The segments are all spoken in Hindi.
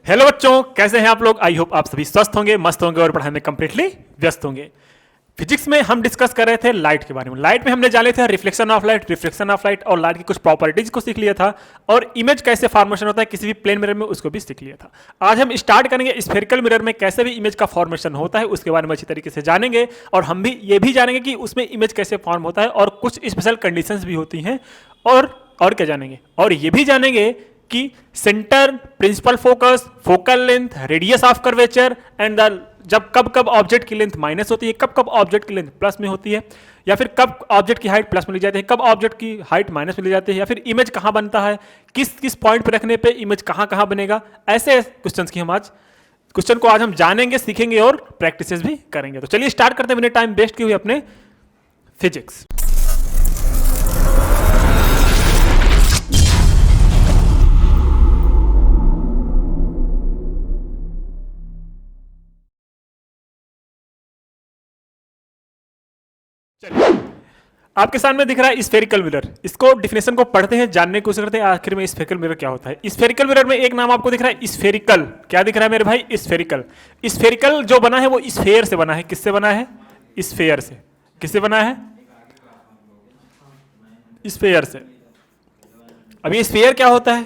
हेलो बच्चों, कैसे हैं आप लोग। आई होप आप सभी स्वस्थ होंगे, मस्त होंगे और पढ़ाई में कंप्लीटली व्यस्त होंगे। फिजिक्स में हम डिस्कस कर रहे थे लाइट के बारे में। लाइट में हमने जाने थे reflection of light, reflection of light और लाइट की कुछ प्रॉपर्टीज को सीख लिया था, और इमेज कैसे फॉर्मेशन होता है किसी भी प्लेन मिरर में उसको भी सीख लिया था। आज हम स्टार्ट करेंगे स्फेरिकल मिरर में कैसे भी इमेज का फॉर्मेशन होता है उसके बारे में अच्छी तरीके से जानेंगे, और हम भी ये भी जानेंगे कि उसमें इमेज कैसे फॉर्म होता है और कुछ स्पेशल कंडीशंस भी होती हैं। और क्या जानेंगे, और ये भी जानेंगे कि centre, principal focus, focal length, radius of curvature and the जब कब कब ऑब्जेक्ट की लेंथ माइनस होती है, कब कब ऑब्जेक्ट की लेंथ प्लस में होती है, या फिर कब ऑब्जेक्ट की हाइट प्लस में ली जाती है, कब ऑब्जेक्ट की हाइट माइनस में ली जाती है, या फिर इमेज कहां बनता है, किस किस पॉइंट पे रखने पे इमेज कहां कहां बनेगा। ऐसे क्वेश्चंस की हम आज क्वेश्चन को आज हम जानेंगे, सीखेंगे और प्रैक्टिसेस भी करेंगे। तो चलिए स्टार्ट करते हैं बिना टाइम वेस्ट किए हुए अपने फिजिक्स। आपके सामने दिख रहा है स्फेरिकल मिरर। इसको डिफिनेशन को पढ़ते हैं, जानने की कोशिश करते हैं आखिर में स्फेरिकल मिरर क्या होता है। स्फेरिकल मिरर में एक नाम आपको दिख रहा है स्फेरिकल। क्या दिख रहा है मेरे भाई? स्फेरिकल। स्फेरिकल जो बना है वो स्फेयर से बना है। किससे बना है? स्फेयर से। किससे बना है? स्फेयर से। अब ये स्फेयर क्या होता है?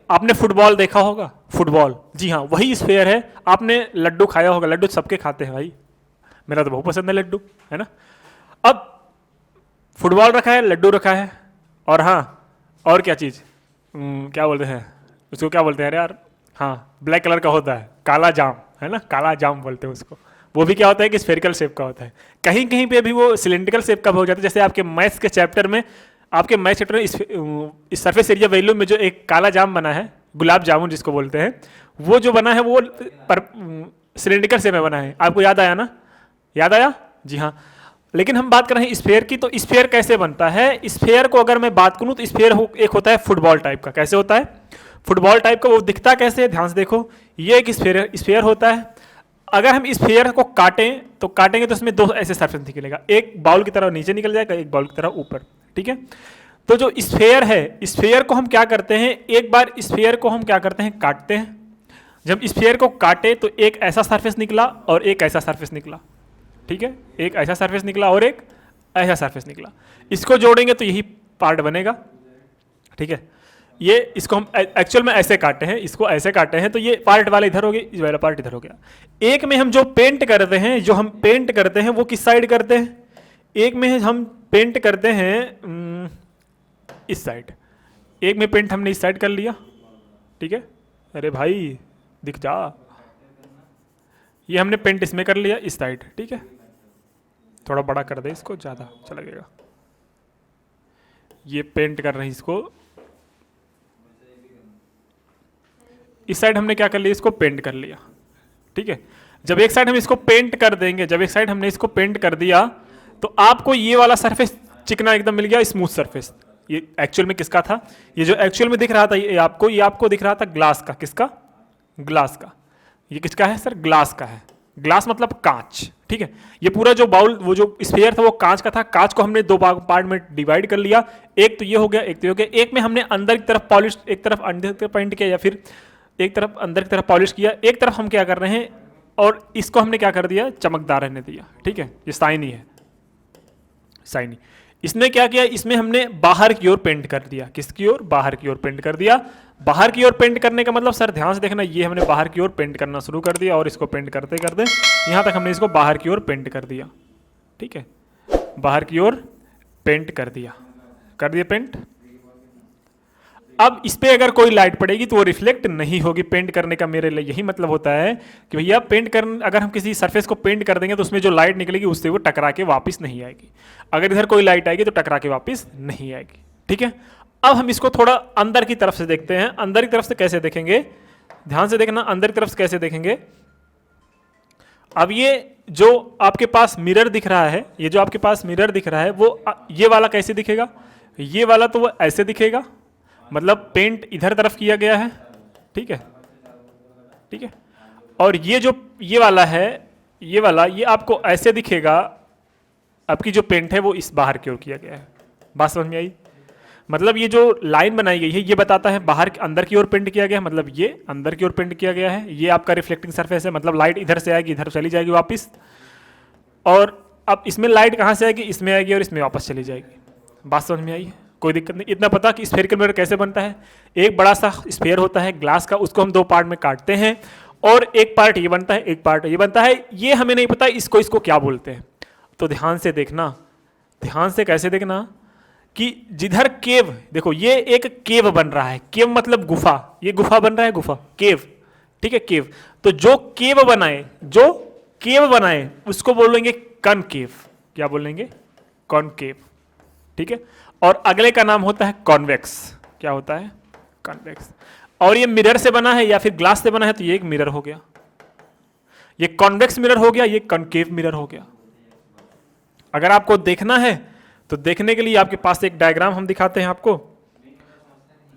आपने फुटबॉल देखा होगा, फुटबॉल, जी हाँ वही स्फेयर है। आपने लड्डू खाया होगा, लड्डू सबके खाते हैं भाई, मेरा तो बहुत पसंद है लड्डू, है ना। अब फुटबॉल रखा है, लड्डू रखा है, और हाँ, और क्या चीज़, क्या बोलते हैं उसको, क्या बोलते हैं अरे यार, हाँ ब्लैक कलर का होता है, काला जाम, है ना, काला जाम बोलते हैं उसको। वो भी क्या होता है कि स्फेरिकल शेप का होता है। कहीं कहीं पे भी वो सिलेंड्रिकल शेप का भी हो जाता है। जैसे आपके मैथ्स के चैप्टर में, आपके मैथ्स चैप्टर में इस सरफेस एरिया वैल्यू में जो एक काला जाम बना है, गुलाब जामुन जिसको बोलते हैं, वो जो बना है वो सिलेंड्रिकल शेप में बना है। आपको याद आया ना? याद आया? जी हाँ। लेकिन हम बात कर रहे हैं स्फेयर की, तो स्फेयर कैसे बनता है? स्फेयर को अगर मैं बात करूं तो स्फेयर एक होता है फुटबॉल टाइप का। कैसे होता है? फुटबॉल टाइप का। वो दिखता कैसे है? ध्यान से देखो, ये एक स्फेयर होता है। अगर हम स्फेयर को काटें तो काटेंगे तो इसमें दो ऐसे सरफेस निकलेगा, एक बाउल की तरह नीचे निकल जाएगा, एक बाउल की तरह ऊपर। ठीक है। तो जो स्फेयर है, स्फेयर को हम क्या करते हैं, एक बार स्फेयर को हम क्या करते हैं, काटते हैं। जब स्फेयर को काटे तो एक ऐसा सरफेस निकला और एक ऐसा सरफेस निकला। ठीक है, एक ऐसा सरफेस निकला और एक ऐसा सरफेस निकला। इसको जोड़ेंगे तो यही पार्ट बनेगा। ठीक है, ये इसको हम एक्चुअल में ऐसे काटे हैं, इसको ऐसे काटे हैं, तो ये पार्ट वाला इधर हो गया, इस वाला पार्ट इधर हो गया। एक में हम जो पेंट करते हैं, जो हम पेंट करते हैं वो किस साइड करते हैं? एक में हम पेंट करते हैं इस साइड, एक में पेंट हमने इस साइड कर लिया। ठीक है, अरे भाई दिख जा, ये हमने पेंट इसमें कर लिया इस साइड। ठीक है, थोड़ा बड़ा कर दे इसको, ज़्यादा अच्छा लगेगा। ये पेंट कर रहे हैं इसको, इस साइड हमने क्या कर लिया, इसको पेंट कर लिया। ठीक है, जब एक साइड हम इसको पेंट कर देंगे, जब एक साइड हमने इसको पेंट कर दिया तो आपको ये वाला सरफेस चिकना एकदम मिल गया, स्मूथ सरफेस। ये एक्चुअल में किसका था? ये जो एक्चुअल में दिख रहा था ये आपको दिख रहा था ग्लास का। किसका? ग्लास का। ये किसका है सर? ग्लास का है। ग्लास मतलब कांच। ठीक है, ये पूरा जो बाउल, वो जो स्फीयर था वो कांच का था। कांच को हमने दो पार्ट में डिवाइड कर लिया, एक तो ये हो गया, एक तो ये हो गया। एक में हमने अंदर की तरफ पॉलिश, एक तरफ अंदर की तरफ पेंट किया, या फिर एक तरफ अंदर की तरफ पॉलिश किया, एक तरफ हम क्या कर रहे हैं, और इसको हमने क्या कर दिया, चमकदार रहने दिया। ठीक है, ये शाइनी है, शाइनी। इसने क्या किया, इसमें हमने बाहर की ओर पेंट कर दिया। किसकी ओर? बाहर की ओर पेंट कर दिया। बाहर की ओर पेंट करने का मतलब सर ध्यान से देखना, ये हमने बाहर की ओर पेंट करना शुरू कर दिया, और इसको पेंट करते करते यहां तक हमने इसको बाहर की ओर पेंट कर दिया। ठीक है, बाहर की ओर पेंट कर दिया पेंट। अब इस पे अगर कोई लाइट पड़ेगी तो वो रिफ्लेक्ट नहीं होगी। पेंट करने का मेरे लिए यही मतलब होता है कि भैया पेंट कर, अगर हम किसी सरफेस को पेंट कर देंगे तो उसमें जो लाइट निकलेगी उससे वो टकरा के वापस नहीं आएगी। अगर इधर कोई लाइट आएगी तो टकरा के वापस नहीं आएगी। ठीक है, अब हम इसको थोड़ा अंदर की तरफ से देखते हैं। अंदर की तरफ से कैसे देखेंगे, ध्यान से देखना, अंदर की तरफ से कैसे देखेंगे। अब ये जो आपके पास मिरर दिख रहा है, ये जो आपके पास मिरर दिख रहा है वो ये वाला कैसे दिखेगा? ये वाला तो वो ऐसे दिखेगा, मतलब पेंट इधर तरफ किया गया है। ठीक है, ठीक है, और ये जो ये वाला है, ये वाला, ये आपको ऐसे दिखेगा। आपकी जो पेंट है वो इस बाहर की ओर किया गया है। बात समझ में आई? मतलब ये जो लाइन बनाई गई है ये बताता है बाहर अंदर की ओर पेंट किया गया है, मतलब ये अंदर की ओर पेंट किया गया है, ये आपका रिफ्लेक्टिंग सरफेस है, मतलब लाइट इधर से आएगी इधर चली जाएगी वापस, और अब इसमें लाइट कहाँ से आएगी, इसमें आएगी और इसमें वापस चली जाएगी। बात समझ में आई है, कोई दिक्कत नहीं। इतना पता कि स्फेरिकल मिरर कैसे बनता है, एक बड़ा सा स्फेयर होता है ग्लास का, उसको हम दो पार्ट में काटते हैं और एक पार्ट ये बनता है एक पार्ट ये बनता है, ये हमें नहीं पता इसको इसको क्या बोलते हैं। तो ध्यान से देखना, ध्यान से कैसे देखना कि जिधर केव, देखो ये एक केव बन रहा है, केव मतलब गुफा, ये गुफा बन रहा है गुफा, केव, ठीक है केव। तो जो केव बनाए, जो केव बनाए उसको बोलेंगे कनकेव, क्या बोलेंगे, कॉनकेव, ठीक है। और अगले का नाम होता है कॉन्वेक्स, क्या होता है, कॉन्वेक्स। और ये मिरर से बना है या फिर ग्लास से बना है तो ये एक मिरर हो गया, ये कॉन्वेक्स मिरर हो गया, ये कॉनकेव मिरर हो गया। अगर आपको देखना है तो देखने के लिए आपके पास एक डायग्राम हम दिखाते हैं आपको।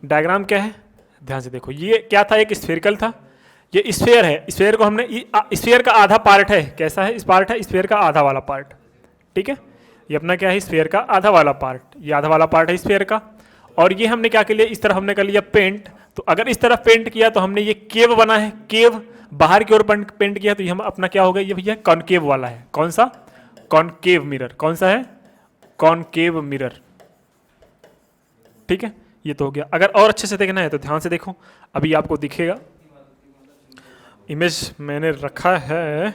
डायग्राम क्या है, ध्यान से देखो, ये क्या था, एक स्फेरिकल था, ये स्फेयर है, स्फेयर को हमने, स्फेयर का आधा पार्ट है, कैसा है, इस पार्ट है स्फेयर का आधा वाला पार्ट, ठीक है। ये अपना क्या है, स्फेयर का आधा वाला पार्ट, ये आधा वाला पार्ट है स्फेयर का। और ये हमने क्या कर लिया, इस तरफ हमने कर लिया पेंट। तो अगर इस तरफ पेंट किया तो हमने ये केव बना है, केव बाहर की ओर पेंट किया तो ये हम अपना क्या हो गया, ये भैया कॉनकेव वाला है। कौन सा, कॉनकेव मिरर, कौन सा है, कॉनकेव मिरर, ठीक है। ये तो हो गया। अगर और अच्छे से देखना है तो ध्यान से देखो, अभी आपको दिखेगा, इमेज मैंने रखा है,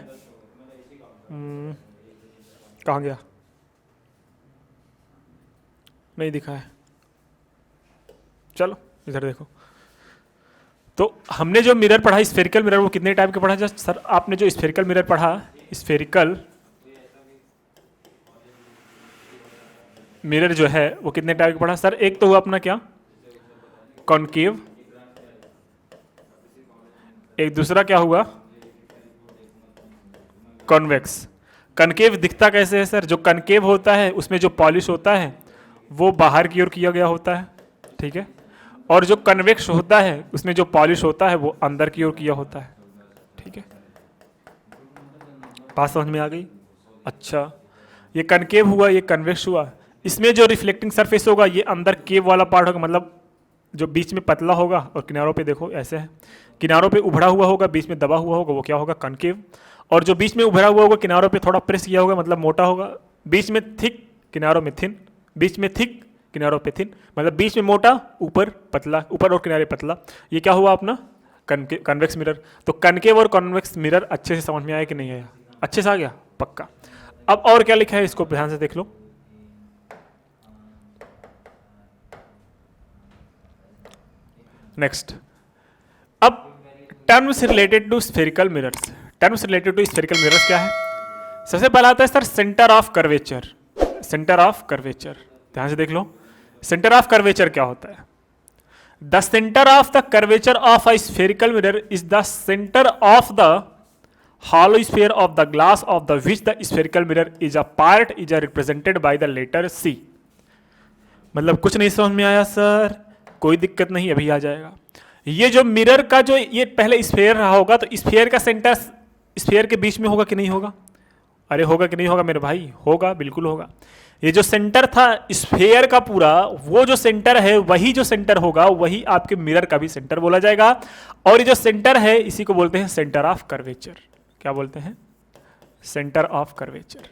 कहाँ गया, नहीं दिखा है, चलो इधर देखो। तो हमने जो मिरर पढ़ा स्फेरिकल मिरर, वो कितने टाइप के पढ़ा जस्ट सर, आपने जो स्फेरिकल मिरर पढ़ा, स्फेरिकल मिरर जो है वो कितने टाइप का पढ़ा सर, एक तो हुआ अपना क्या, कॉनकेव, एक दूसरा क्या हुआ, कॉन्वेक्स। कनकेव दिखता कैसे है सर, जो कनकेव होता है उसमें जो पॉलिश होता है वो बाहर की ओर किया गया होता है, ठीक है। और जो कन्वेक्स होता है उसमें जो पॉलिश होता है वो अंदर की ओर किया होता है, ठीक है। बात समझ में आ गई, अच्छा ये कनकेव हुआ, ये कन्वेक्स हुआ। इसमें जो रिफ्लेक्टिंग सरफेस होगा ये अंदर केव वाला पार्ट होगा, मतलब जो बीच में पतला होगा और किनारों पे देखो ऐसे है, किनारों पे उभरा हुआ होगा, बीच में दबा हुआ होगा, वो क्या होगा, कनकेव। और जो बीच में उभरा हुआ होगा किनारों पे थोड़ा प्रेस किया होगा, मतलब मोटा होगा, बीच में थिक किनारों में थिन, बीच में थिक किनारों पे थिन, मतलब बीच में मोटा ऊपर पतला, ऊपर और किनारे पतला, ये क्या हुआ अपना कन्वेक्स मिरर। तो कनकेव और कॉन्वेक्स मिरर अच्छे से समझ में आया कि नहीं आया, अच्छे से आ गया, पक्का। अब और क्या लिखा है इसको ध्यान से देख लो, नेक्स्ट। अब terms related to spherical mirrors, terms related to spherical mirrors क्या है, सबसे पहला आता है sir centre of curvature, centre of curvature, ध्यान से देख लो, सेंटर ऑफ कर्वेचर क्या होता है, the centre of the curvature of a spherical mirror is the centre of the hollow sphere of the glass of the which the spherical mirror is a part is represented by the letter C। मतलब कुछ नहीं समझ में आया सर, कोई दिक्कत नहीं, अभी आ जाएगा। ये जो मिरर का जो ये पहले स्फेयर रहा होगा तो स्फेयर का सेंटर स्फेयर के बीच में होगा कि नहीं होगा, अरे होगा कि नहीं होगा मेरे भाई, होगा, बिल्कुल होगा। ये जो सेंटर था स्फेयर का पूरा, वो जो सेंटर है वही जो सेंटर होगा वही आपके मिरर का भी सेंटर बोला जाएगा। और ये जो सेंटर है इसी को बोलते हैं सेंटर ऑफ कर्वेचर, क्या बोलते हैं, सेंटर ऑफ कर्वेचर,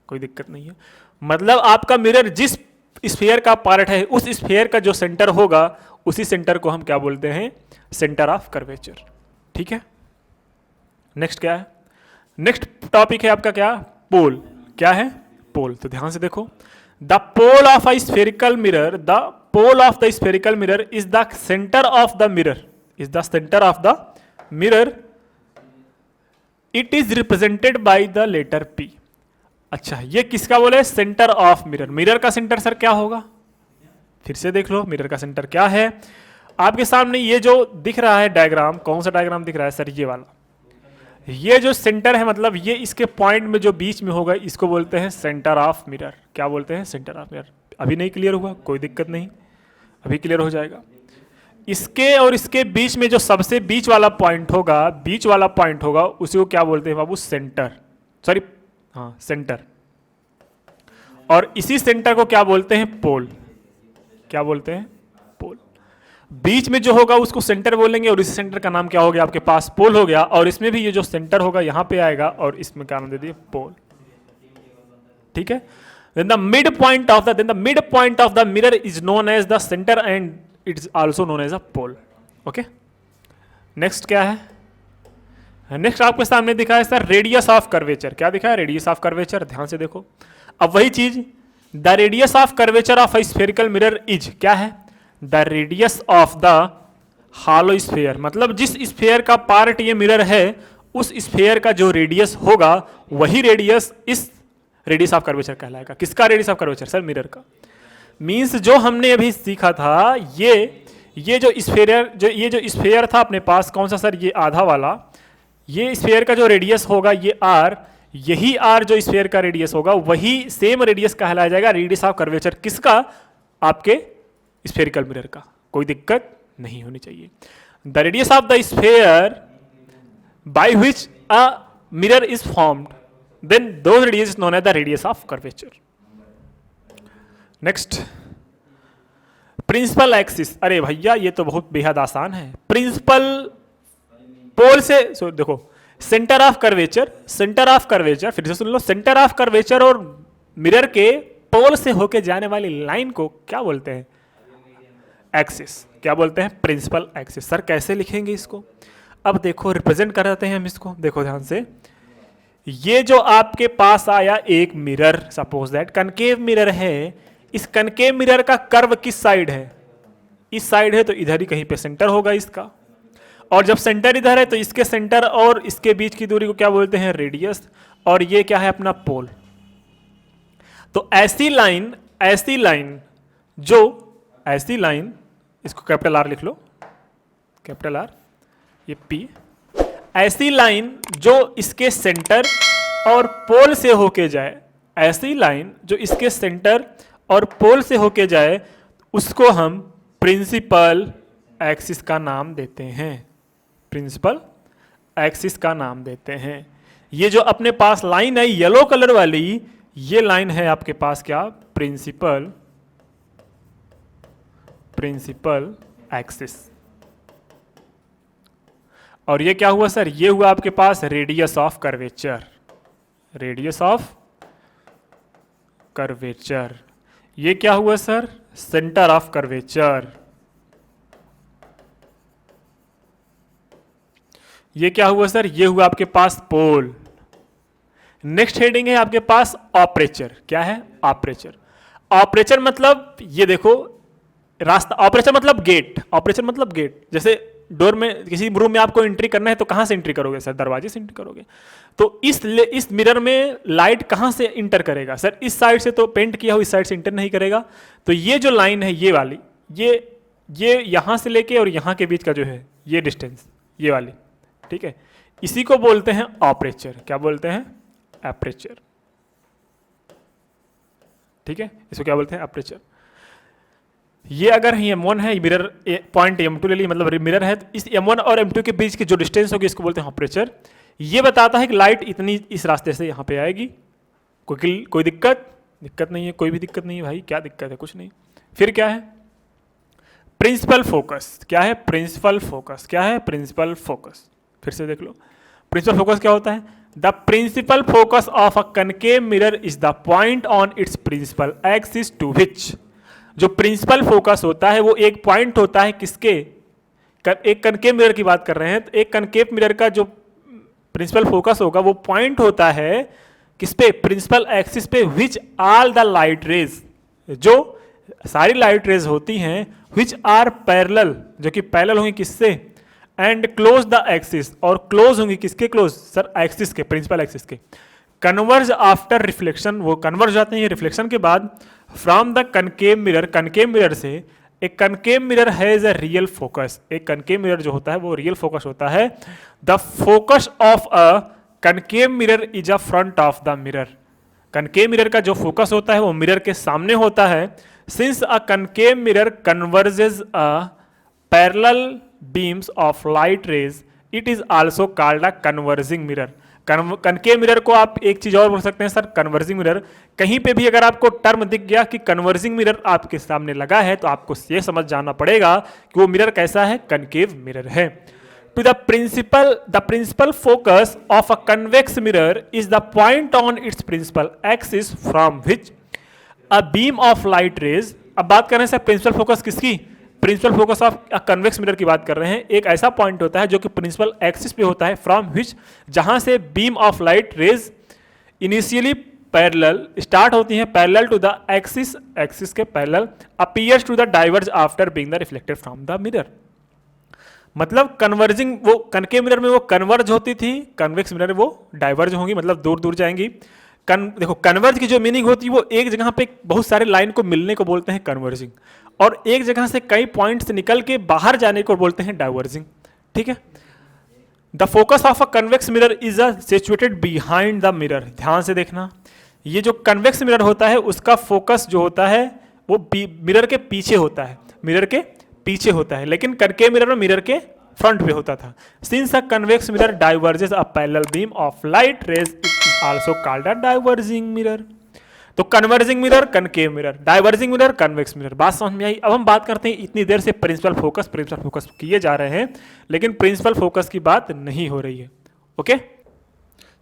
कोई दिक्कत नहीं है। मतलब आपका मिरर जिस स्फीयर का पार्ट है उस स्फीयर का जो सेंटर होगा उसी सेंटर को हम क्या बोलते हैं, सेंटर ऑफ कर्वेचर, ठीक है। नेक्स्ट क्या है, नेक्स्ट टॉपिक है आपका क्या, पोल, क्या है, पोल। तो ध्यान से देखो, the pole of a spherical mirror, the pole of the spherical mirror is the centre of the mirror, is the centre of the mirror, it is represented by the letter P। अच्छा ये किसका बोले, सेंटर ऑफ मिरर, मिरर का सेंटर सर क्या होगा, फिर से देख लो मिरर का सेंटर क्या है। आपके सामने ये जो दिख रहा है डायग्राम, कौन सा डायग्राम दिख रहा है सर, ये वाला, ये जो सेंटर है मतलब ये इसके पॉइंट में जो बीच में होगा इसको बोलते हैं सेंटर ऑफ मिरर, क्या बोलते हैं, सेंटर ऑफ मिरर। अभी नहीं क्लियर हुआ, कोई दिक्कत नहीं, अभी क्लियर हो जाएगा। इसके और इसके बीच में जो सबसे बीच वाला पॉइंट होगा, बीच वाला पॉइंट होगा उसी को क्या बोलते हैं बाबू, सेंटर, सॉरी हाँ सेंटर। और इसी सेंटर को क्या बोलते हैं, पोल, क्या बोलते हैं? पोल। बीच में जो होगा उसको सेंटर बोलेंगे, और इस सेंटर का नाम क्या हो गया आपके पास? पोल हो गया। और इसमें भी ये जो सेंटर होगा यहाँ पे आएगा, और इसमें क्या नाम दे दिए? पोल। ठीक है। then the midpoint of the mirror is known as the center and it is also known as a pole. Okay, next क्या है? नेक्स्ट आपके सामने दिखा है सर रेडियस ऑफ कर्वेचर। क्या दिखा है? Radius of curvature. ध्यान से देखो, अब वही चीज, the radius of curvature of a spherical mirror is, क्या है? The radius of the hollow sphere, मतलब जिस स्फेयर का पार्ट ये मिरर है उस स्फेयर का जो रेडियस होगा वही रेडियस इस रेडियस ऑफ कर्वेचर कहलाएगा। किसका radius of curvature? Sir mirror का। मींस जो हमने अभी सीखा था, ये जो स्फेयर था अपने पास, कौन सा सर? ये आधा वाला, ये स्फेयर का जो रेडियस होगा ये आर, यही आर जो स्फेयर का रेडियस होगा वही सेम रेडियस कहलाया जाएगा रेडियस ऑफ कर्वेचर। किसका? आपके स्फेरिकल मिरर का। कोई दिक्कत नहीं होनी चाहिए। The radius of the sphere by which a mirror is formed, then those radius is known as the radius of curvature. Next, principal axis. अरे भैया ये तो बहुत बेहद आसान है। प्रिंसिपल पोल से देखो, सेंटर ऑफ कर्वेचर, फिर से सुन लो, सेंटर ऑफ कर्वेचर और मिरर के पोल से होके जाने वाली लाइन को क्या बोलते हैं? एक्सिस। क्या बोलते हैं? Principal axis. सर कैसे लिखेंगे इसको? अब देखो रिप्रेजेंट कराते हैं हम इसको। देखो ध्यान से, ये जो आपके पास आया एक mirror, suppose that concave mirror है, इस कनकेव मिरर का कर्व किस साइड है? इस साइड है, तो इधर ही कहीं पे सेंटर होगा इसका। और जब सेंटर इधर है तो इसके सेंटर और इसके बीच की दूरी को क्या बोलते हैं? रेडियस। और ये क्या है? अपना पोल। तो ऐसी लाइन इसको कैपिटल आर लिख लो, कैपिटल आर, ये पी। ऐसी लाइन जो इसके सेंटर और पोल से होके जाए, ऐसी लाइन जो इसके सेंटर और पोल से होके जाए, उसको हम प्रिंसिपल एक्सिस का नाम देते हैं। प्रिंसिपल एक्सिस का नाम देते हैं। ये जो अपने पास लाइन है येलो कलर वाली, ये लाइन है आपके पास क्या? Principal axis. और ये क्या हुआ सर? ये हुआ आपके पास रेडियस ऑफ कर्वेचर। ये क्या हुआ सर? Centre of curvature. ये क्या हुआ सर? ये हुआ आपके पास पोल। नेक्स्ट हेडिंग है आपके पास ऑपरेचर। क्या है? ऑपरेचर मतलब ये देखो रास्ता। ऑपरेचर मतलब गेट। जैसे डोर में, किसी रूम में आपको एंट्री करना है तो कहां से एंट्री करोगे सर? दरवाजे से एंट्री करोगे। तो इस मिरर में लाइट कहां से इंटर करेगा सर? इस साइड से तो पेंट किया हो, इस साइड से इंटर नहीं करेगा। तो ये जो लाइन है ये वाली, ये यहां से लेके और यहां के बीच का जो है ये डिस्टेंस, ये वाली, ठीक है, इसी को बोलते हैं ऑपरेचर। क्या बोलते हैं? एपरेचर। ठीक है, इसको क्या बोलते हैं? एपरेचर। ये अगर M1 है, मिरर पॉइंट M2 ले ली, मतलब मिरर है, तो इस M1 और M2 के बीच की जो डिस्टेंस होगी इसको बोलते हैं ऑपरेचर। ये बताता है कि लाइट इतनी इस रास्ते से यहाँ पे आएगी। कोई दिक्कत नहीं है, कोई भी दिक्कत नहीं है भाई। क्या दिक्कत है? कुछ नहीं। फिर क्या है? Principal focus. क्या है? Principal focus. फिर से देख लो, प्रिंसिपल फोकस क्या होता है? The principal focus of a concave mirror is the point on its principal axis to which. जो प्रिंसिपल फोकस होता है वो एक पॉइंट होता है किसके? एक कनकेव मिरर की बात कर रहे हैं, तो एक कनकेव मिरर का जो प्रिंसिपल फोकस होगा वो पॉइंट होता है किस पे? प्रिंसिपल एक्सिस पे। Which all the light rays, जो सारी लाइट रेज होती हैं, विच आर पैरेलल, जो कि पैरेलल होंगी किससे? एंड क्लोज द एक्सिस, और क्लोज होंगी किसके? क्लोज सर एक्सिस के, प्रिंसिपल एक्सिस के। कन्वर्ज आफ्टर रिफ्लेक्शन, वो कन्वर्ज जाते हैं रिफ्लेक्शन के बाद। फ्रॉम द कनकेव मिरर से। एक concave mirror has a real focus. एक कनकेव मिरर जो होता है वो रियल फोकस होता है। The focus of a concave mirror is a front of the mirror. Concave mirror का जो फोकस होता है वो मिरर के सामने होता है। Since a concave mirror converges a parallel beams of light rays, it is also called a converging mirror. Concave mirror को आप एक चीज और बोल सकते हैं सर, कन्वर्जिंग मिरर। कहीं पे भी अगर आपको टर्म दिख गया कि कन्वर्जिंग मिरर आपके सामने लगा है, तो आपको ये समझ जाना पड़ेगा कि वो मिरर कैसा है, कनकेव मिरर है। To the principal focus of a convex mirror is the point on its principal axis from which a beam of light rays। अब बात कर रहे हैं सर प्रिंसिपल फोकस किसकी, principal focus of convex mirror की बात कर रहे हैं। एक ऐसा पॉइंट होता है जो कि प्रिंसिपल एक्सिस पे होता है, फ्रॉम विच, जहां से beam of light rays initially parallel start होती हैं, parallel to the axis, axis के parallel, appears to the diverge after being the reflected from the mirror. मतलब कन्वर्जिंग, वो कनकेव मिरर में वो कन्वर्ज होती थी, कन्वेक्स मिरर वो डाइवर्ज होंगी, मतलब दूर दूर जाएंगी। देखो कन्वर्ज की जो मीनिंग होती है वो एक जगह पे बहुत सारे लाइन को मिलने को बोलते हैं कन्वर्जिंग, और एक जगह से कई पॉइंट से निकल के बाहर जाने को बोलते हैं डाइवर्जिंग। ठीक है। The focus of a convex mirror is situated behind the mirror. ध्यान से देखना, ये जो कन्वेक्स मिरर होता है उसका फोकस जो होता है वो मिरर के पीछे होता है, मिरर के पीछे होता है, लेकिन कनकेव मिरर में मिरर के फ्रंट पे होता था। Since a convex mirror diverges a parallel beam of light rays, it is also called a diverging mirror. तो converging mirror concave mirror, diverging mirror convex mirror. बात समझ में आई? अब हम बात करते हैं, इतनी देर से प्रिंसिपल फोकस किए जा रहे हैं, लेकिन प्रिंसिपल फोकस की बात नहीं हो रही है। ओके,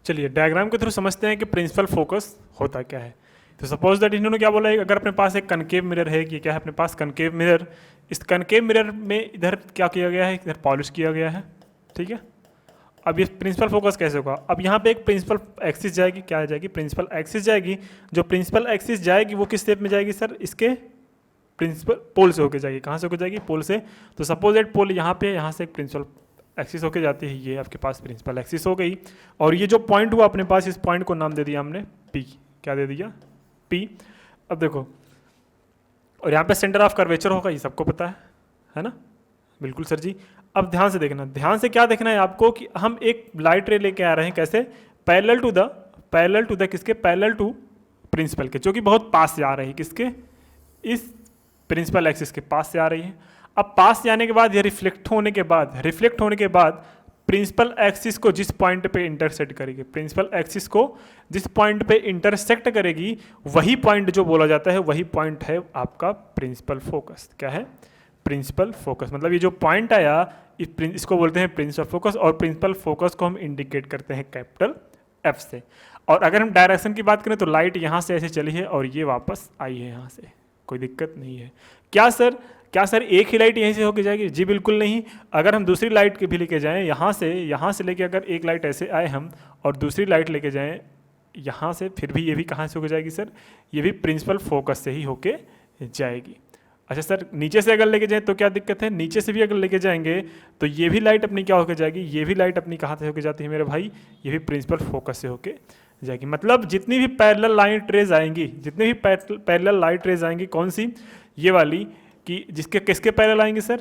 चलिए डायग्राम के थ्रू समझते हैं कि प्रिंसिपल फोकस होता क्या है। तो सपोज दैट इन्होंने क्या बोला है, अगर अपने पास एक कनकेव मिरर है, कि क्या है अपने पास कनकेव मिरर, इस कनकेव मिरर में इधर क्या किया गया है, इधर पॉलिश किया गया है। ठीक है। अब ये प्रिंसिपल फोकस कैसे होगा, अब यहाँ पे एक प्रिंसिपल एक्सिस जाएगी, क्या जाएगी, प्रिंसिपल एक्सिस जाएगी। जो प्रिंसिपल एक्सिस जाएगी वो किस स्टेप में जाएगी सर, इसके प्रिंसिपल पोल से होके जाएगी। कहाँ से होके जाएगी, पोल से। तो सपोज दैट पोल यहाँ पे, यहाँ से एक प्रिंसिपल एक्सिस होके जाती है, ये आपके पास प्रिंसिपल एक्सिस हो गई। और ये जो पॉइंट हुआ अपने पास, इस पॉइंट को नाम दे दिया हमने पी। क्या दे दिया, पी। अब देखो, और यहाँ पे सेंटर ऑफ कर्वेचर होगा, ये सबको पता है ना, बिल्कुल सर जी। अब ध्यान से देखना, ध्यान से क्या देखना है आपको, कि हम एक लाइट रे लेके आ रहे हैं, कैसे, पैरेलल टू द किसके, पैरेलल टू प्रिंसिपल के, जो कि बहुत पास से आ रही है, किसके, इस प्रिंसिपल एक्सिस के पास से आ रही है। अब पास जाने के बाद, ये रिफ्लेक्ट होने के बाद प्रिंसिपल एक्सिस को जिस पॉइंट पे इंटरसेक्ट करेगी, प्रिंसिपल एक्सिस को जिस पॉइंट पे इंटरसेक्ट करेगी, वही पॉइंट जो बोला जाता है, वही पॉइंट है आपका प्रिंसिपल फोकस। क्या है, प्रिंसिपल फोकस। मतलब ये जो पॉइंट आया, इसको बोलते हैं प्रिंसिपल फोकस, और प्रिंसिपल फोकस को हम इंडिकेट करते हैं कैपिटल एफ से। और अगर हम डायरेक्शन की बात करें तो लाइट यहाँ से ऐसे चली है और ये वापस आई है यहाँ से, कोई दिक्कत नहीं है। क्या सर एक ही लाइट यहीं से होके जाएगी, जी बिल्कुल नहीं। अगर हम दूसरी लाइट के भी लेके जाएं, यहाँ से लेके अगर एक लाइट ऐसे आए हम, और दूसरी लाइट लेके जाएं यहाँ से, फिर भी ये भी कहाँ से होके जाएगी सर, ये भी प्रिंसिपल फोकस से ही होके जाएगी। अच्छा सर, नीचे से अगर लेके जाएं तो क्या दिक्कत है, नीचे से भी अगर लेके जाएंगे तो ये भी लाइट अपनी क्या होके जाएगी, ये भी लाइट अपनी कहाँ से होके जाती है मेरे भाई, ये भी प्रिंसिपल फोकस से होके जाएगी। मतलब जितनी भी पैरेलल लाइट रेज आएंगी, जितनी भी पैरेलल लाइट रेज आएंगी, कौन सी, ये वाली, कि जिसके किसके पैरेलल आएंगे सर,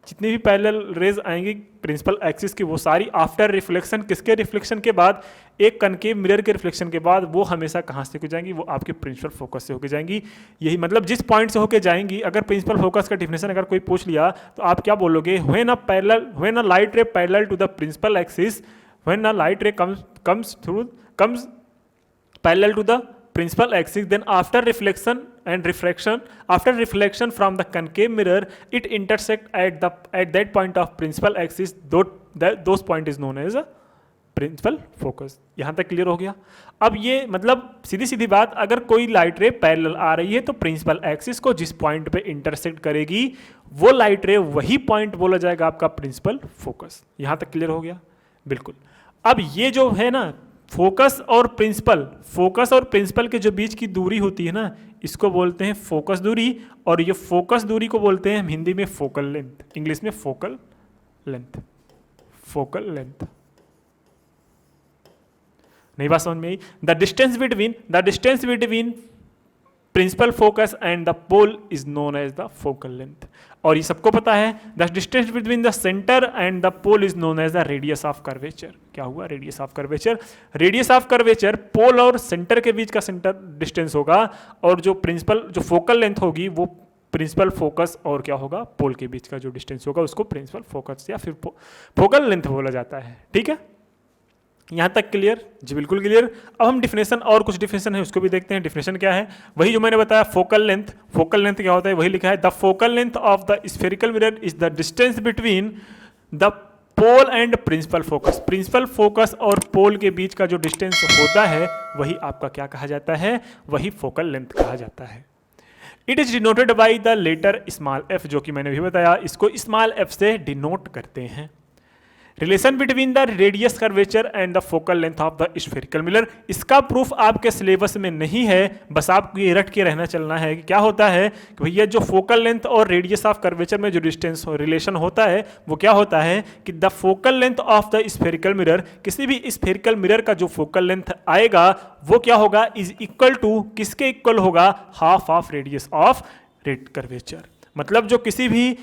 जितनी भी पैरेलल रेज आएंगी प्रिंसिपल एक्सिस की, वो सारी आफ्टर रिफ्लेक्शन, किसके रिफ्लेक्शन के बाद, एक कनकेव मिरर के रिफ्लेक्शन के बाद, वो हमेशा कहाँ से होकर जाएंगी, वो आपके प्रिंसिपल फोकस से होकर जाएंगी। यही मतलब जिस पॉइंट से होकर जाएंगी, अगर प्रिंसिपल फोकस का डिफिनेशन अगर कोई पूछ लिया तो आप क्या बोलोगे, when a light ray parallel to the principal axis, when a light ray comes parallel to the principal axis, then after reflection from the concave mirror, it intersect at that point of principal axis, those point is known as a principal focus. यहां तक क्लियर हो गया। अब ये मतलब सीधी सीधी बात, अगर कोई लाइट रे पैरेलल आ रही है तो प्रिंसिपल एक्सिस को जिस पॉइंट पे इंटरसेक्ट करेगी, वो लाइट रे वही पॉइंट बोला जाएगा आपका प्रिंसिपल फोकस। यहां तक क्लियर हो गया, बिल्कुल। अब ये जो है ना, फोकस और प्रिंसिपल के जो बीच की दूरी होती है ना, इसको बोलते हैं फोकस दूरी, और ये फोकस दूरी को बोलते हैं हिंदी में फोकल लेंथ, इंग्लिश में फोकल लेंथ। नई बात समझ में आई? The distance between principal focus and the pole is known as the focal length. और ये सबको पता है, the distance between the centre and the pole is known as the radius of curvature. क्या हुआ, रेडियस ऑफ कर्वेचर पोल और सेंटर के बीच का सेंटर डिस्टेंस होगा, और जो फोकल लेंथ होगी वो प्रिंसिपल फोकस और क्या होगा, पोल के बीच का जो डिस्टेंस होगा उसको प्रिंसिपल फोकस या फिर फोकल लेंथ बोला जाता है। ठीक है, यहाँ तक क्लियर? जी बिल्कुल क्लियर। अब हम डिफिनेशन, और कुछ डिफिनेशन है उसको भी देखते हैं। डिफिनेशन क्या है? वही जो मैंने बताया, फोकल लेंथ। फोकल लेंथ क्या होता है वही लिखा है, the focal length of the spherical mirror is the distance between the pole and principal focus. Principal focus और पोल के बीच का जो डिस्टेंस होता है वही आपका क्या कहा जाता है? वही फोकल लेंथ कहा जाता है। It is denoted by the letter small f, जो कि मैंने भी बताया, इसको स्मॉल एफ से डिनोट करते हैं। Relation between the radius curvature and the focal length of the spherical mirror, इसका प्रूफ आपके सिलेबस में नहीं है, बस आपको ये रट के रहना चलना है कि क्या होता है कि भैया जो फोकल लेंथ और रेडियस ऑफ कर्वेचर में जो डिस्टेंस रिलेशन होता है वो क्या होता है कि the focal length of the spherical mirror, किसी भी स्फेरिकल मिरर का जो फोकल लेंथ आएगा वो क्या होगा? इज इक्वल टू, किसके इक्वल होगा? Half of radius of red curvature. मतलब जो किसी भी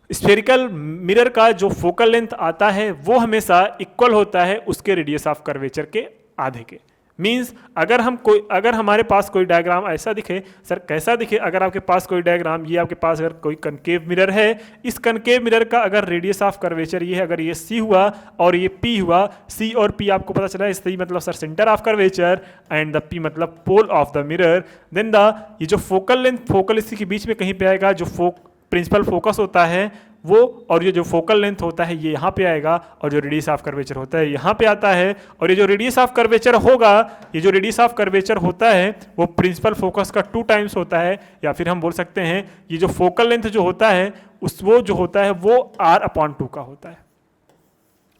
स्फेरिकल मिरर का जो फोकल लेंथ आता है वो हमेशा इक्वल होता है उसके रेडियस ऑफ कर्वेचर के आधे के। मींस अगर हमारे पास कोई डायग्राम ऐसा दिखे, सर कैसा दिखे? अगर आपके पास कोई डायग्राम, ये आपके पास अगर कोई कनकेव मिरर है, इस कनकेव मिरर का अगर रेडियस ऑफ कर्वेचर ये है, अगर ये सी हुआ और ये पी हुआ, सी और पी आपको पता चला, सी मतलब sir centre of curvature and the P मतलब pole of the mirror, then ये जो फोकल लेंथ, फोकल इसी के बीच में कहीं पे आएगा, जो प्रिंसिपल फोकस होता है वो, और ये जो फोकल लेंथ होता है ये यहाँ पे आएगा, और जो रेडियस ऑफ कर्वेचर होता है यहाँ पे आता है। और ये जो रेडियस ऑफ कर्वेचर होगा, ये जो रेडियस ऑफ कर्वेचर होता है वो प्रिंसिपल फोकस का 2 टाइम्स होता है, या फिर हम बोल सकते हैं ये जो फोकल लेंथ जो होता है वो जो होता है वो r/2 का होता है।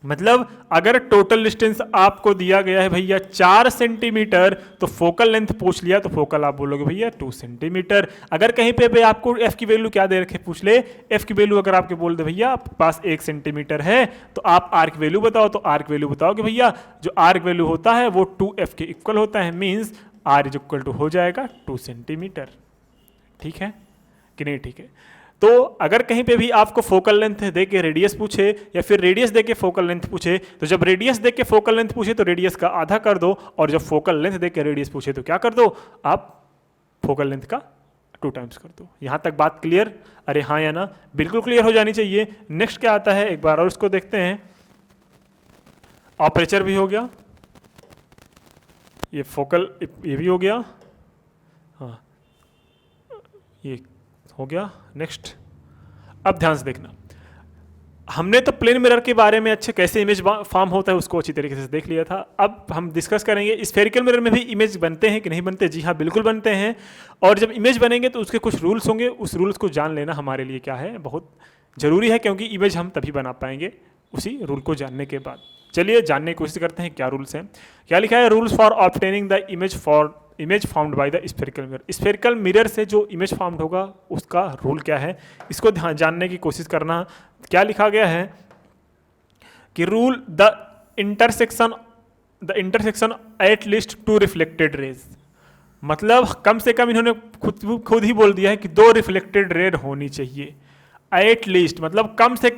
मतलब अगर टोटल डिस्टेंस आपको दिया गया है भैया 4 सेंटीमीटर, तो फोकल लेंथ पूछ लिया तो फोकल आप बोलोगे भैया 2 सेंटीमीटर। अगर कहीं पे आपको एफ की वैल्यू क्या दे रखे पूछ ले, एफ की वैल्यू अगर आपके बोल दे भैया आपके पास 1 सेंटीमीटर है, तो आप आर की वैल्यू बताओ, तो आर की वैल्यू बताओ कि भैया जो आर की वैल्यू होता है वो 2f के इक्वल होता है। Means R is equal to हो जाएगा 2 सेंटीमीटर। ठीक है कि नहीं? ठीक है। तो अगर कहीं पे भी आपको फोकल लेंथ दे के रेडियस पूछे, या फिर रेडियस दे के फोकल लेंथ पूछे, तो जब रेडियस दे के फोकल लेंथ पूछे तो रेडियस का आधा कर दो, और जब फोकल लेंथ दे के रेडियस पूछे तो क्या कर दो? आप फोकल लेंथ का 2 टाइम्स कर दो। यहां तक बात क्लियर? अरे हाँ या ना? बिल्कुल क्लियर हो जानी चाहिए। नेक्स्ट क्या आता है एक बार और इसको देखते हैं। ऑपरेचर भी हो गया, ये फोकल ये भी हो गया, हाँ ये हो गया। नेक्स्ट, अब ध्यान से देखना, हमने तो प्लेन मिरर के बारे में अच्छे कैसे इमेज फॉर्म होता है उसको अच्छी तरीके से देख लिया था। अब हम डिस्कस करेंगे स्फेरिकल मिरर में भी इमेज बनते हैं कि नहीं बनते। जी हाँ बिल्कुल बनते हैं, और जब इमेज बनेंगे तो उसके कुछ रूल्स होंगे, उस रूल्स को जान लेना हमारे लिए क्या है, बहुत जरूरी है, क्योंकि इमेज हम तभी बना पाएंगे उसी रूल को जानने के बाद। चलिए जानने की कोशिश करते हैं क्या रूल्स हैं। क्या लिखा है? Rules for obtaining the image found by the spherical mirror. Spherical mirror से जो इमेज फाउंड होगा उसका रूल क्या है, इसको ध्यान जानने की कोशिश करना। क्या लिखा गया है कि rule the intersection at least 2 reflected raise. मतलब कम से कम इन्होंने खुद ही बोल दिया है कि 2 रिफ्लेक्टेड रे होनी चाहिए। एट लीस्ट मतलब कम से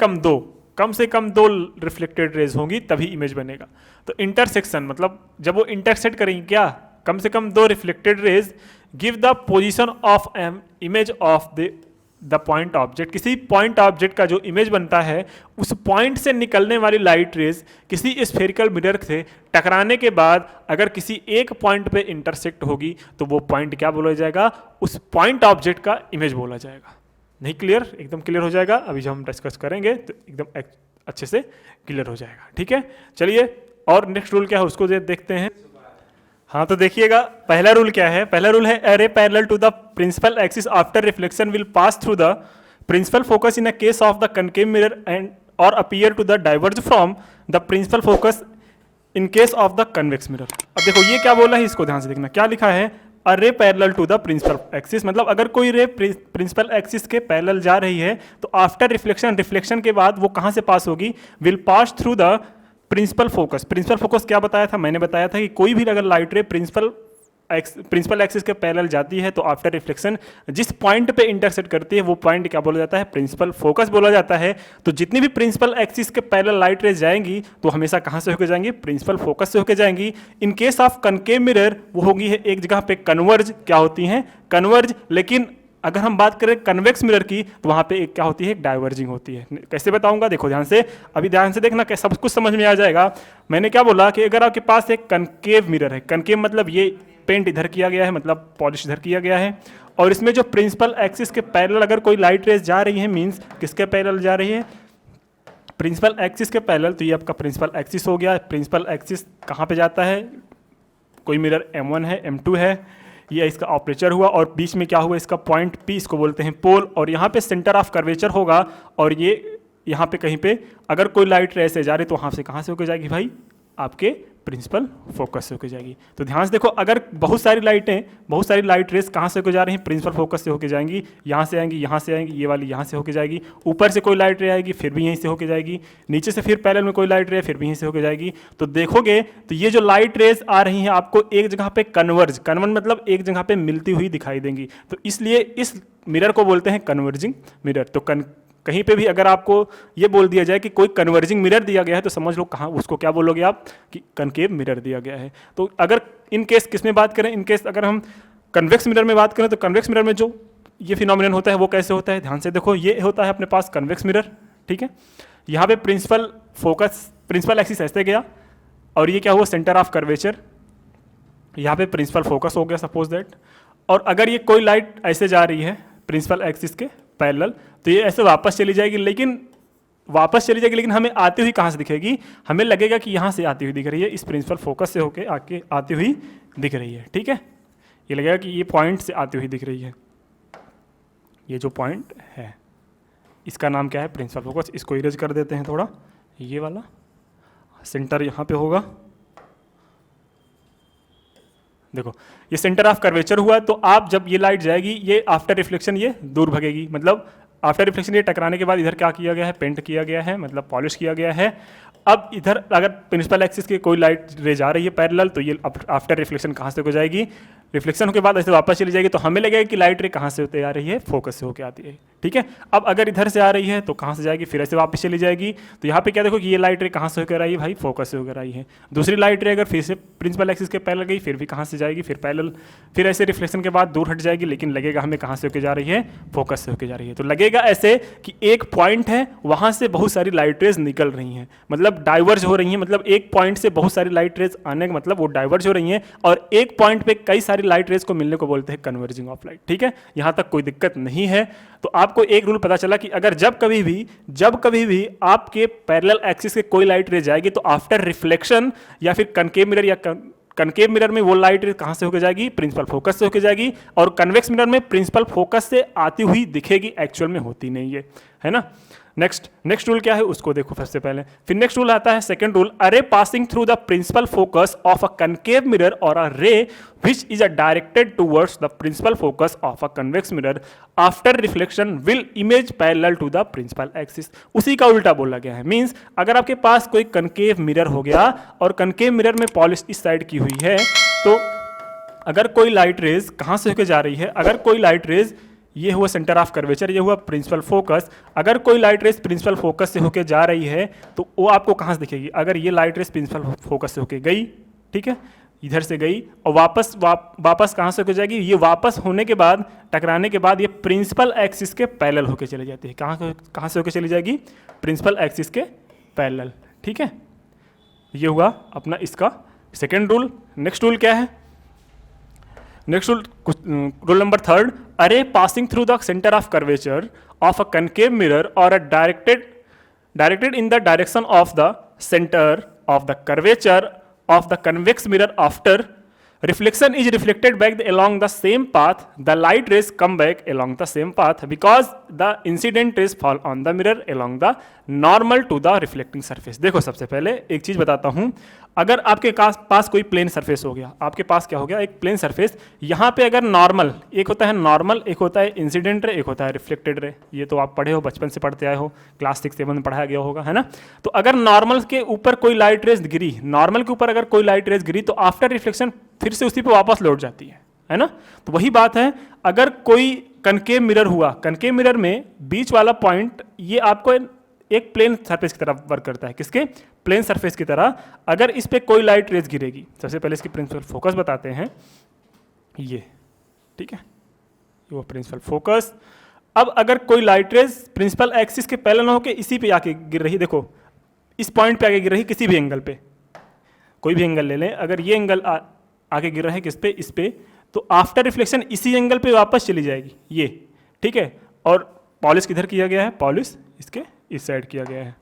कम दो रिफ्लेक्टेड रेज होंगी तभी इमेज बनेगा। तो इंटरसेक्शन मतलब जब वो इंटरसेक्ट करेंगे, क्या कम से कम 2 reflected raise give the position of an image of the point object. किसी पॉइंट ऑब्जेक्ट का जो इमेज बनता है उस पॉइंट से निकलने वाली लाइट रेज किसी स्फेरिकल मिरर से टकराने के बाद अगर किसी एक पॉइंट पे इंटरसेक्ट होगी तो वो पॉइंट क्या बोला जाएगा? उस पॉइंट ऑब्जेक्ट का इमेज बोला जाएगा। नहीं क्लियर? एकदम क्लियर हो जाएगा। अभी जब हम डिस्कस करेंगे तो एकदम अच्छे से क्लियर हो जाएगा। ठीक है, चलिए और नेक्स्ट रूल क्या है उसको देखते हैं। हाँ तो देखिएगा, पहला रूल क्या है? पहला रूल है a ray parallel to the principal axis after reflection will pass through the principal focus in a case of the concave mirror and और appear to the diverge from the principal focus in case of the convex mirror. अब देखो ये क्या बोला है, इसको ध्यान से देखना। क्या लिखा है? A ray parallel to the principal axis, मतलब अगर कोई रे प्रिंसिपल एक्सिस के पैरेलल जा रही है तो आफ्टर रिफ्लेक्शन के बाद वो कहाँ से पास होगी? Will pass through the principal focus. Principal focus क्या बताया था? मैंने बताया था कि कोई भी अगर लाइट रे प्रिंसिपल एक्सिस के पैरेलल जाती है तो आफ्टर रिफ्लेक्शन जिस पॉइंट पे इंटरसेक्ट करती है वो पॉइंट क्या बोला जाता है? प्रिंसिपल फोकस बोला जाता है। तो जितनी भी प्रिंसिपल एक्सिस के पैरेलल लाइट रेज जाएंगी तो हमेशा कहाँ से होकर जाएंगी? प्रिंसिपल फोकस से होकर जाएंगी। इन केस ऑफ कनकेव मिरर वो होगी है एक जगह पे कन्वर्ज, क्या होती हैं? कन्वर्ज। लेकिन अगर हम बात करें कन्वेक्स मिरर की तो वहां पे एक क्या होती है, एक डाइवर्जिंग होती है। कैसे बताऊंगा, देखो ध्यान से, अभी ध्यान से देखना, क्या सब कुछ समझ में आ जाएगा। मैंने क्या बोला कि अगर आपके पास एक कनकेव मिरर है, कनकेव मतलब ये पेंट इधर किया गया है, मतलब पॉलिश इधर किया गया है, और इसमें जो प्रिंसिपल एक्सिस के पैरेलल अगर कोई लाइट रेज जा रही है, मींस किसके पैरेलल जा रही है, प्रिंसिपल एक्सिस के पैरेलल, तो ये आपका प्रिंसिपल एक्सिस हो गया। प्रिंसिपल एक्सिस कहाँ पे जाता है, कोई मिरर M1 है, M2 है, ये इसका ऑपरेचर हुआ, और बीच में क्या हुआ, इसका पॉइंट P, इसको बोलते हैं पोल, और यहाँ पे सेंटर ऑफ कर्वेचर होगा, और ये यहाँ पे कहीं पे अगर कोई लाइट रे से जा रही तो वहाँ से कहाँ से होकर जाएगी भाई, आपके प्रिंसिपल फोकस से होकर जाएगी। तो ध्यान से देखो, अगर बहुत सारी लाइट रेस कहाँ से होकर जा रही हैं, प्रिंसिपल फोकस से होकर जाएंगी, यहाँ से आएंगी, यहाँ से आएंगी, ये वाली यहाँ से होकर जाएगी, ऊपर से कोई लाइट रे आएगी फिर भी यहीं से होकर जाएगी, नीचे से फिर पैरेलल में कोई लाइट रे फिर भी यहीं से होकर जाएगी। तो देखोगे तो ये जो लाइट रेस आ रही हैं आपको एक जगह पे कन्वर्ज मतलब एक जगह पे मिलती हुई दिखाई देंगी, तो इसलिए इस मिरर को बोलते हैं कन्वर्जिंग मिरर। तो कहीं पे भी अगर आपको ये बोल दिया जाए कि कोई कन्वर्जिंग मिरर दिया गया है तो समझ लो कहाँ, उसको क्या बोलोगे आप, कि कनकेव मिरर दिया गया है। तो अगर इन केस किस में बात करें, इन केस अगर हम कन्वेक्स मिरर में बात करें तो कन्वेक्स मिरर में जो ये फिनोमिनन होता है वो कैसे होता है, ध्यान से देखो, ये होता है अपने पास कन्वेक्स मिरर, ठीक है। यहाँ पे प्रिंसिपल एक्सिस ऐसे गया, और ये क्या हुआ, सेंटर ऑफ कर्वेचर, यहाँ पे प्रिंसिपल फोकस हो गया सपोज दैट, और अगर ये कोई लाइट ऐसे जा रही है प्रिंसिपल एक्सिस के पैरेलल तो ये ऐसे वापस चली जाएगी, लेकिन हमें आती हुई कहाँ से दिखेगी, हमें लगेगा कि यहाँ से आती हुई दिख रही है, इस प्रिंसिपल फोकस से होके आके आती हुई दिख रही है, ठीक है। ये लगेगा कि ये पॉइंट से आती हुई दिख रही है, ये जो पॉइंट है इसका नाम क्या है, प्रिंसिपल फोकस। इसको इरेज कर देते हैं थोड़ा, ये वाला सेंटर यहाँ पे होगा, देखो ये सेंटर ऑफ कर्वेचर हुआ, तो आप जब ये लाइट जाएगी ये आफ्टर रिफ्लेक्शन ये दूर भगेगी, मतलब आफ्टर रिफ्लेक्शन ये टकराने के बाद इधर क्या किया गया है, पेंट किया गया है, मतलब पॉलिश किया गया है। अब इधर अगर प्रिंसिपल एक्सिस की कोई लाइट रे जा रही है पैरेलल तो ये आफ्टर रिफ्लेक्शन कहाँ से हो जाएगी, रिफ्लेक्शन के बाद ऐसे वापस चली जाएगी, तो हमें लगेगा कि लाइट रे कहाँ से होते आ रही है, फोकस से होकर आती है, ठीक है। अब अगर इधर से आ रही है तो कहाँ से जाएगी, फिर ऐसे वापस चली जाएगी। तो यहाँ पे क्या देखो कि ये लाइट रे कहाँ से होकर आई है भाई, फोकस से होकर आई है। दूसरी लाइट रे अगर फिर से प्रिंसिपल एक्सिस के पैरेलल गई फिर भी कहाँ से जाएगी, फिर पैरेलल, फिर ऐसे रिफ्लेक्शन के बाद दूर हट जाएगी, लेकिन लगेगा हमें कहाँ से होकर जा रही है, फोकस से होकर जा रही है। तो लगेगा ऐसे कि एक पॉइंट है, वहाँ से बहुत सारी लाइट रेज निकल रही हैं, मतलब डाइवर्ज हो रही हैं, मतलब एक पॉइंट से बहुत सारी लाइट रेज आने का मतलब वो डाइवर्ज हो रही हैं, और एक पॉइंट पे कई सारी लाइट रेज को मिलने को बोलते हैं कन्वर्जिंग ऑफ लाइट, ठीक है। यहां तक कोई दिक्कत नहीं है। तो आपको एक रूल पता चला कि अगर जब कभी भी आपके पैरेलल एक्सिस के कोई लाइट रेज आएगी तो आफ्टर रिफ्लेक्शन या फिर कनकेव मिरर में वो लाइट रेज कहां से होकर जाएगी, प्रिंसिपल फोकस से होकर जाएगी, और कन्वेक्स मिरर में प्रिंसिपल फोकस से आती हुई दिखेगी, एक्चुअल में होती नहीं है ना। नेक्स्ट रूल क्या है उसको देखो सबसे पहले, फिर नेक्स्ट रूल आता है second rule, a ray passing through the principal focus of a concave mirror और a ray which is directed towards the principal focus of a convex mirror after reflection will emerge parallel to the principal axis. उसी का उल्टा बोला गया है, मींस अगर आपके पास कोई कनकेव मिरर हो गया और कनकेव मिरर में पॉलिश इस साइड की हुई है, तो अगर कोई लाइट रेज कहां से होकर जा रही है, अगर कोई लाइट रेज, ये हुआ सेंटर ऑफ कर्वेचर, ये हुआ प्रिंसिपल फोकस, अगर कोई लाइट रेस प्रिंसिपल फोकस से होकर जा रही है तो वो आपको कहाँ से दिखेगी, अगर ये लाइट रेस प्रिंसिपल फोकस से होकर गई, ठीक है, इधर से गई और वापस कहाँ से होकर जाएगी, ये वापस होने के बाद, टकराने के बाद ये प्रिंसिपल एक्सिस के पैरेलल होकर चली जाती है। कहाँ से होकर चली जाएगी, प्रिंसिपल एक्सिस के पैरेलल, ठीक है। ये हुआ अपना इसका सेकेंड रूल। नेक्स्ट रूल क्या है, next rule number third, a ray passing through the center of curvature of a concave mirror or a directed in the direction of the center of the curvature of the convex mirror after reflection is reflected back along the same path, the light rays come back along the same path because the incident rays fall on the mirror along the normal to the reflecting surface। देखो सबसे पहले एक चीज बताता हूं, अगर आपके पास कोई प्लेन सरफेस हो गया, आपके पास क्या हो गया, एक प्लेन सरफेस, यहाँ पे अगर नॉर्मल, एक होता है नॉर्मल, एक होता है इंसिडेंट रे, एक होता है रिफ्लेक्टेड रे, ये तो आप पढ़े हो, बचपन से पढ़ते आए हो, क्लास 6-7 में पढ़ाया गया होगा, है ना। तो अगर नॉर्मल के ऊपर कोई लाइट रेज गिरी, नॉर्मल के ऊपर अगर कोई लाइट रेज गिरी तो आफ्टर रिफ्लेक्शन फिर से उसी पे वापस लौट जाती है ना। तो वही बात है, अगर कोई कनकेव मिरर हुआ, कनकेव मिरर में बीच वाला पॉइंट ये आपको एक प्लेन सरफेस की तरह वर्क करता है, किसके, प्लेन सरफेस की तरह। अगर इस पे कोई लाइट रेज गिरेगी, सबसे पहले इसकी प्रिंसिपल फोकस बताते हैं, ये ठीक है, ये हुआ प्रिंसिपल फोकस। अब अगर कोई लाइट रेज प्रिंसिपल एक्सिस के पहले ना होके इसी पे आके गिर रही, देखो इस पॉइंट पे आके गिर रही किसी भी एंगल पे, कोई भी एंगल ले लें, अगर ये एंगल आके गिर रहा है किस पे, इस पे, तो आफ्टर रिफ्लेक्शन इसी एंगल पे वापस चली जाएगी ये, ठीक है। और पॉलिश किधर किया गया है, पॉलिश इसके इस साइड किया गया है,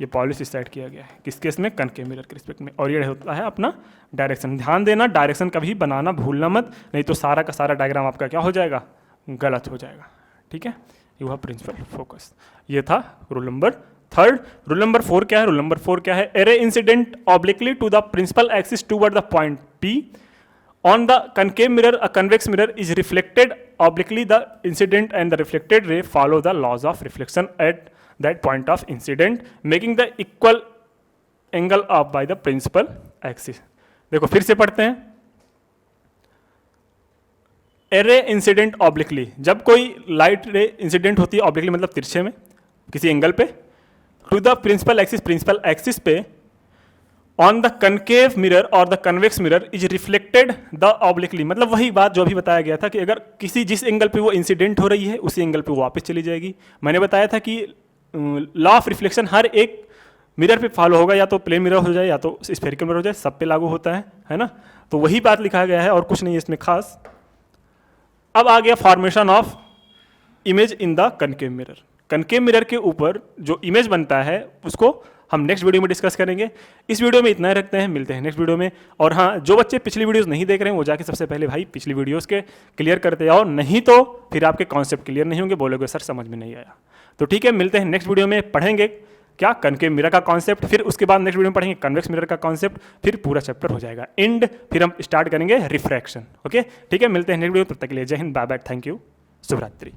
ये पॉलिश इस साइड किया गया है, किस केस में, कनकेव मिरर के रिस्पेक्ट में। और ये होता है अपना डायरेक्शन। ध्यान देना डायरेक्शन कभी बनाना भूलना मत, नहीं तो सारा का सारा डायग्राम आपका क्या हो जाएगा, गलत हो जाएगा, ठीक है। ये हुआ प्रिंसिपल फोकस, ये था रूल नंबर 3। रूल नंबर 4 क्या है, रूल नंबर 4 क्या है, a ray incident obliquely to the principal axis toward the point P on the concave mirror, a convex mirror is reflected obliquely. The incident and the reflected ray follow the laws of reflection at that point of incident, making the equal angle up by the principal axis. देखो फिर से पढ़ते हैं, एरे इंसिडेंट ऑब्लिकली, जब कोई लाइट रे इंसिडेंट होती है ऑब्लिकली मतलब तिरछे में किसी एंगल पे, टू द प्रिंसिपल एक्सिस पे, ऑन द कनकेव मिरर और the convex mirror is reflected the obliquely, मतलब वही बात जो अभी बताया गया था कि अगर किसी जिस एंगल पे वो इंसिडेंट हो रही है उसी एंगल पे वो वापस चली जाएगी। मैंने बताया था कि लॉ ऑफ रिफ्लेक्शन हर एक मिरर पे फॉलो होगा, या तो प्लेन मिरर हो जाए या तो स्फेरिकल मिरर हो जाए, सब पे लागू होता है ना। तो वही बात लिखा गया है और कुछ नहीं है इसमें खास। अब आ गया formation of image in the concave mirror. Concave mirror के ऊपर जो इमेज बनता है उसको हम नेक्स्ट वीडियो में डिस्कस करेंगे। इस वीडियो में इतना ही रखते हैं, मिलते हैं नेक्स्ट वीडियो में। और हाँ, जो बच्चे पिछली वीडियोस नहीं देख रहे हैं वो जाके सबसे पहले भाई पिछली वीडियोस के क्लियर करते जाओ, नहीं तो फिर आपके कॉन्सेप्ट क्लियर नहीं होंगे, बोलोगे सर समझ में नहीं आया। तो ठीक है, मिलते हैं नेक्स्ट वीडियो में, पढ़ेंगे क्या, कनकेव मिरर का कॉन्सेप्ट, फिर उसके बाद नेक्स्ट वीडियो में पढ़ेंगे कन्वेक्स मिरर का कॉन्सेप्ट, फिर पूरा चैप्टर हो जाएगा एंड, फिर हम स्टार्ट करेंगे रिफ्रैक्शन। ओके ठीक है, मिलते हैं नेक्स्ट वीडियो, तब तक के लिए जय हिंद, बाय बाय, थैंक यू, शुभ रात्रि।